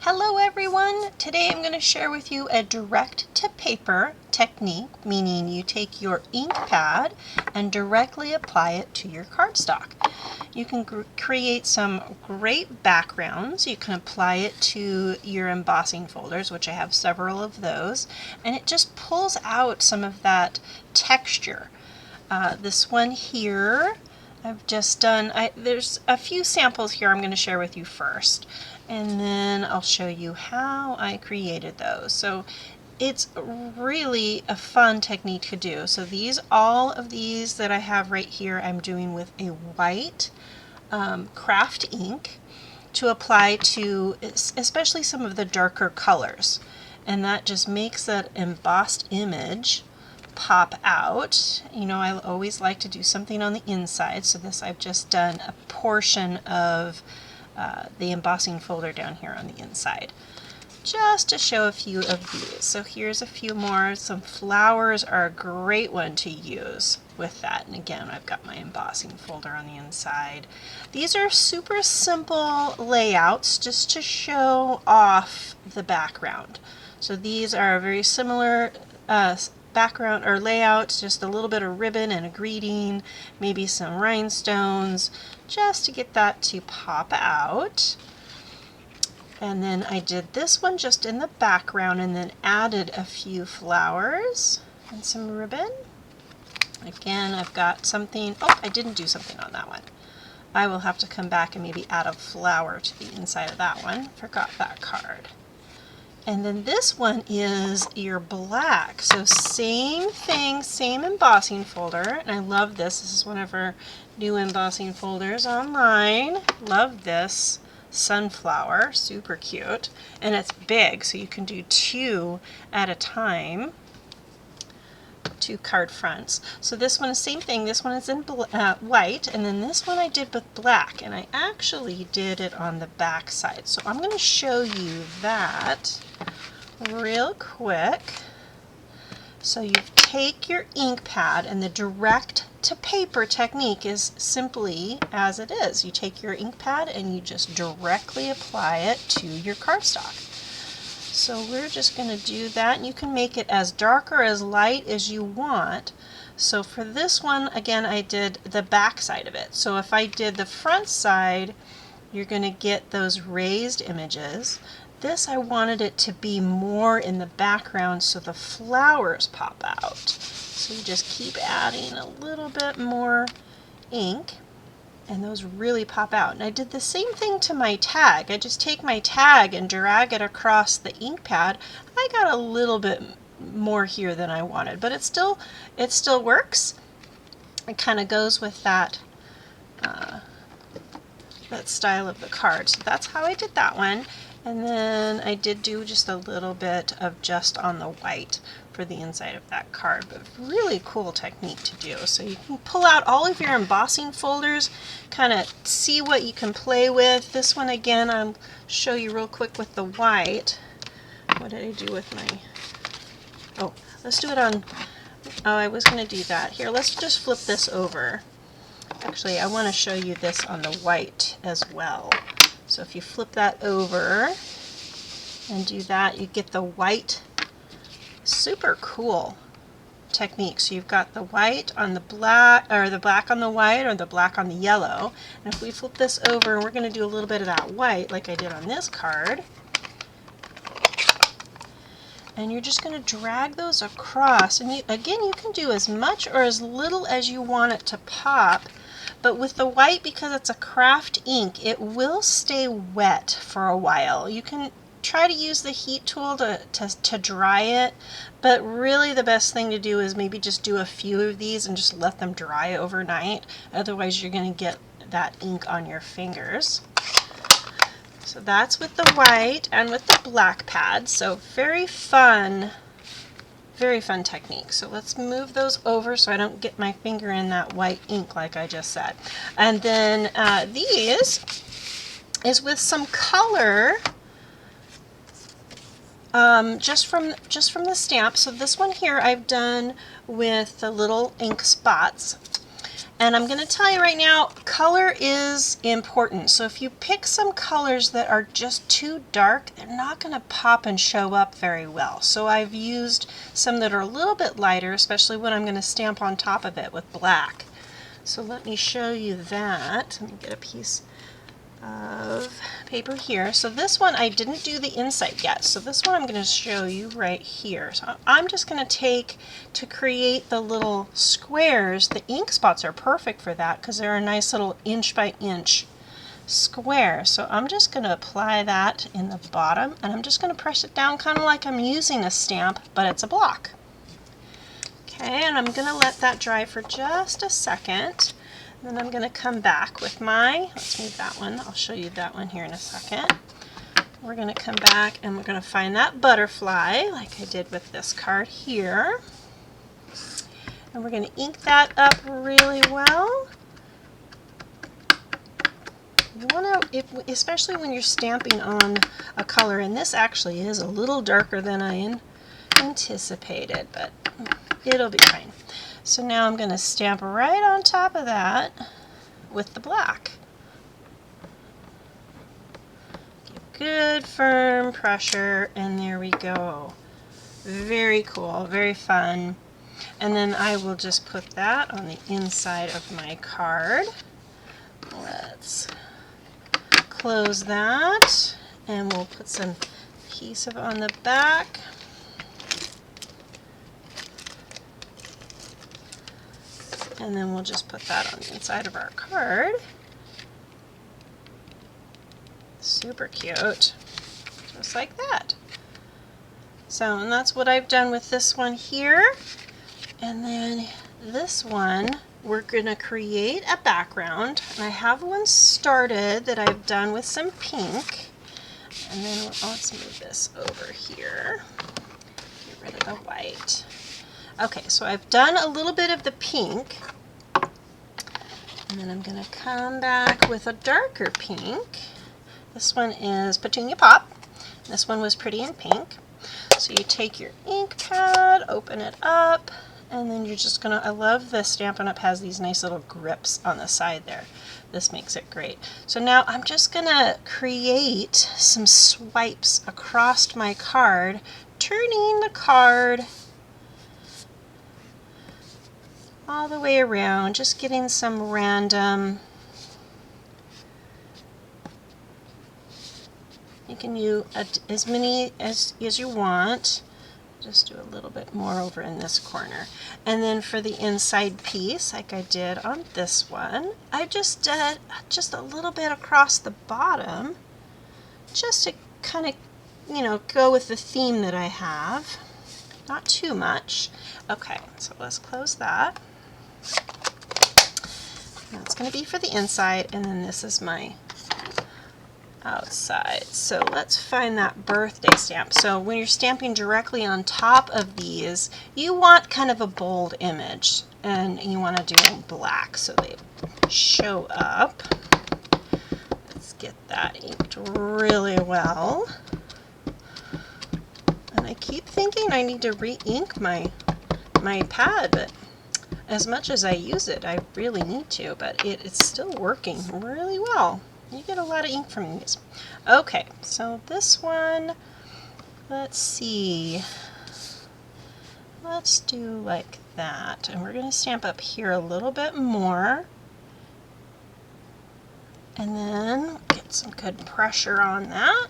Hello everyone! Today I'm going to share with you a direct to paper technique, meaning you take your ink pad and directly apply it to your cardstock. You can create some great backgrounds. You can apply it to your embossing folders, which I have several of those, and it just pulls out some of that texture. This one here I've just done, there's a few samples here I'm going to share with you first, and then I'll show you how I created those. So it's really a fun technique to do. So all of these that I have right here, I'm doing with a white craft ink to apply to especially some of the darker colors. And that just makes that embossed image pop out. You know, I always like to do something on the inside, so this I've just done a portion of the embossing folder down here on the inside, just to show a few of these. So here's a few more. Some flowers are a great one to use with that, and again I've got my embossing folder on the inside. These are super simple layouts just to show off the background. So these are very similar background or layout, just a little bit of ribbon and a greeting, maybe some rhinestones, just to get that to pop out. And then I did this one just in the background and then added a few flowers and some ribbon. Again, I've got something, oh, I didn't do something on that one. I will have to come back and maybe add a flower to the inside of that one. Forgot that card. And then this one is your black. So same thing, same embossing folder. And I love this. This is one of our new embossing folders online. Love this. Sunflower, super cute. And it's big, so you can do two at a time. Two card fronts. So this one is same thing. This one is in white, and then this one I did with black, and I actually did it on the back side. So I'm going to show you that real quick. So you take your ink pad, and the direct to paper technique is simply as it is. You take your ink pad and you just directly apply it to your cardstock. So we're just going to do that, and you can make it as dark or as light as you want. So for this one, again, I did the back side of it. So if I did the front side, you're going to get those raised images. This, I wanted it to be more in the background so the flowers pop out. So you just keep adding a little bit more ink, and those really pop out. And I did the same thing to my tag. I just take my tag and drag it across the ink pad. I got a little bit more here than I wanted, but it still works. It kind of goes with that that style of the card. So that's how I did that one. And then I did do just a little bit of just on the white for the inside of that card, but really cool technique to do. So you can pull out all of your embossing folders, kind of see what you can play with. This one again, I'll show you real quick with the white. What did I do with my, oh, let's do it on, oh, I was going to do that. Here, let's just flip this over. Actually, I want to show you this on the white as well. So if you flip that over and do that, you get the white. Super cool technique. So you've got the white on the black, or the black on the white, or the black on the yellow. And if we flip this over, we're going to do a little bit of that white like I did on this card. And you're just going to drag those across. And again, you can do as much or as little as you want it to pop. But with the white, because it's a craft ink, it will stay wet for a while. You can try to use the heat tool to dry it, but really the best thing to do is maybe just do a few of these and just let them dry overnight. Otherwise you're going to get that ink on your fingers. So that's with the white and with the black pad. So very fun technique. So let's move those over so I don't get my finger in that white ink like I just said. And then these is with some color just from the stamp. So this one here I've done with the little ink spots. And I'm going to tell you right now, color is important. So if you pick some colors that are just too dark, they're not going to pop and show up very well. So I've used some that are a little bit lighter, especially when I'm going to stamp on top of it with black. So let me show you that. Let me get a piece of paper here. So this one I didn't do the inside yet. So this one I'm going to show you right here. So I'm just going to take, to create the little squares, the ink spots are perfect for that because they're a nice little inch by inch square. So I'm just going to apply that in the bottom, and I'm just going to press it down kind of like I'm using a stamp, but it's a block. Okay, and I'm going to let that dry for just a second. Then I'm going to come back with my, let's move that one, I'll show you that one here in a second. We're going to come back and we're going to find that butterfly like I did with this card here. And we're going to ink that up really well. You want to, especially when you're stamping on a color, and this actually is a little darker than I anticipated, but it'll be fine. So now I'm going to stamp right on top of that with the black. Give good firm pressure, and there we go. Very cool, very fun. And then I will just put that on the inside of my card. Let's close that, and we'll put some adhesive on the back. And then we'll just put that on the inside of our card. Super cute. Just like that. So, and that's what I've done with this one here. And then this one, we're going to create a background. And I have one started that I've done with some pink. And then let's move this over here. Get rid of the white. Okay, so I've done a little bit of the pink, and then I'm going to come back with a darker pink. This one is Petunia Pop. This one was Pretty in Pink. So you take your ink pad, open it up, and then you're just going to, I love the Stampin' Up! Has these nice little grips on the side there. This makes it great. So now I'm just going to create some swipes across my card, turning the card all the way around, just getting some random. You can use as many as you want. Just do a little bit more over in this corner. And then for the inside piece, like I did on this one, I just did just a little bit across the bottom, just to kind of, you know, go with the theme that I have. Not too much. Okay, so let's close that. That's going to be for the inside, and then this is my outside. So let's find that birthday stamp. So when you're stamping directly on top of these, you want kind of a bold image, and you want to do them black so they show up. Let's get that inked really well. And I keep thinking I need to re-ink my pad, but as much as I use it, I really need to, but it's still working really well. You get a lot of ink from these. Okay, so this one, let's see. Let's do like that. And we're going to stamp up here a little bit more. And then get some good pressure on that.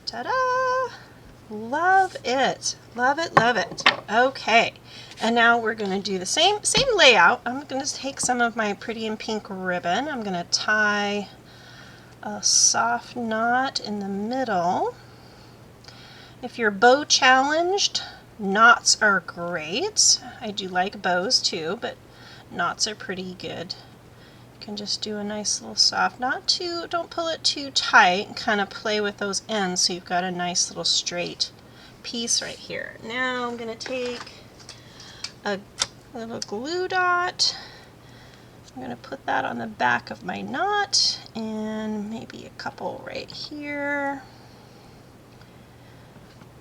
Ta-da! Love it. Love it, love it. Okay, and now we're going to do the same layout. I'm going to take some of my Pretty in Pink ribbon. I'm going to tie a soft knot in the middle. If you're bow challenged, knots are great. I do like bows too, but knots are pretty good. You can just do a nice little soft knot. Don't pull it too tight, kind of play with those ends so you've got a nice little straight piece right here. Now I'm going to take a little glue dot. I'm going to put that on the back of my knot, and maybe a couple right here.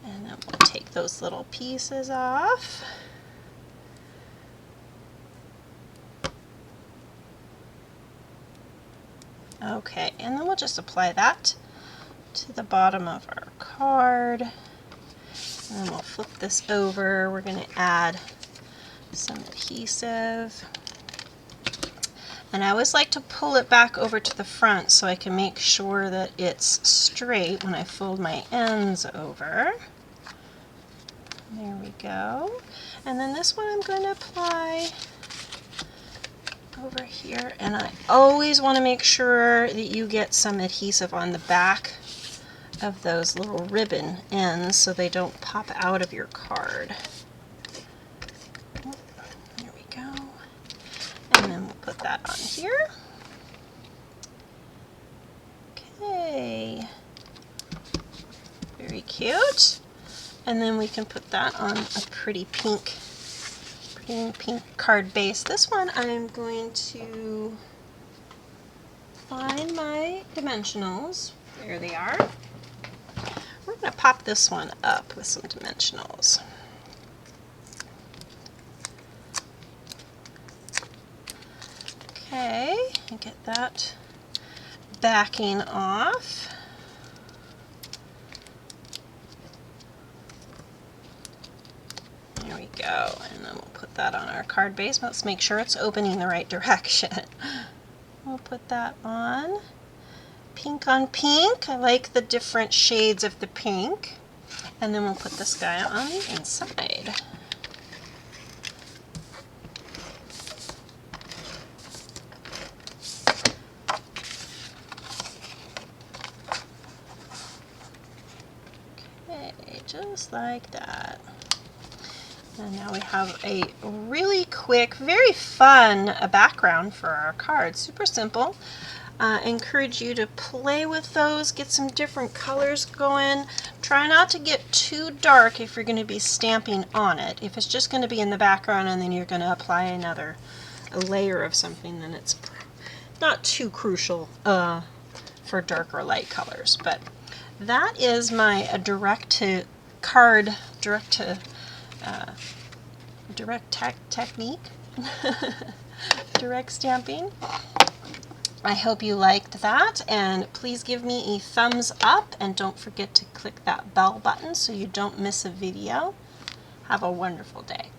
And then we'll take those little pieces off. Okay, and then we'll just apply that to the bottom of our card. And then we'll flip this over. We're going to add some adhesive. And I always like to pull it back over to the front so I can make sure that it's straight when I fold my ends over. There we go. And then this one I'm going to apply over here, and I always want to make sure that you get some adhesive on the back of those little ribbon ends so they don't pop out of your card. There we go. And then we'll put that on here. Okay. Very cute. And then we can put that on a pretty pink card base. This one I'm going to find my dimensionals. There they are. We're going to pop this one up with some dimensionals. Okay, and get that backing off. There we go, and then we'll put that on our card base. Let's make sure it's opening the right direction. We'll put that on. Pink on pink. I like the different shades of the pink. And then we'll put this guy on the inside. Okay, just like that. And now we have a really quick, very fun background for our card. Super simple. Encourage you to play with those, get some different colors going. Try not to get too dark if you're going to be stamping on it. If it's just going to be in the background and then you're going to apply a layer of something, then it's not too crucial for dark or light colors. But that is my direct technique, direct stamping. I hope you liked that, and please give me a thumbs up, and don't forget to click that bell button so you don't miss a video. Have a wonderful day.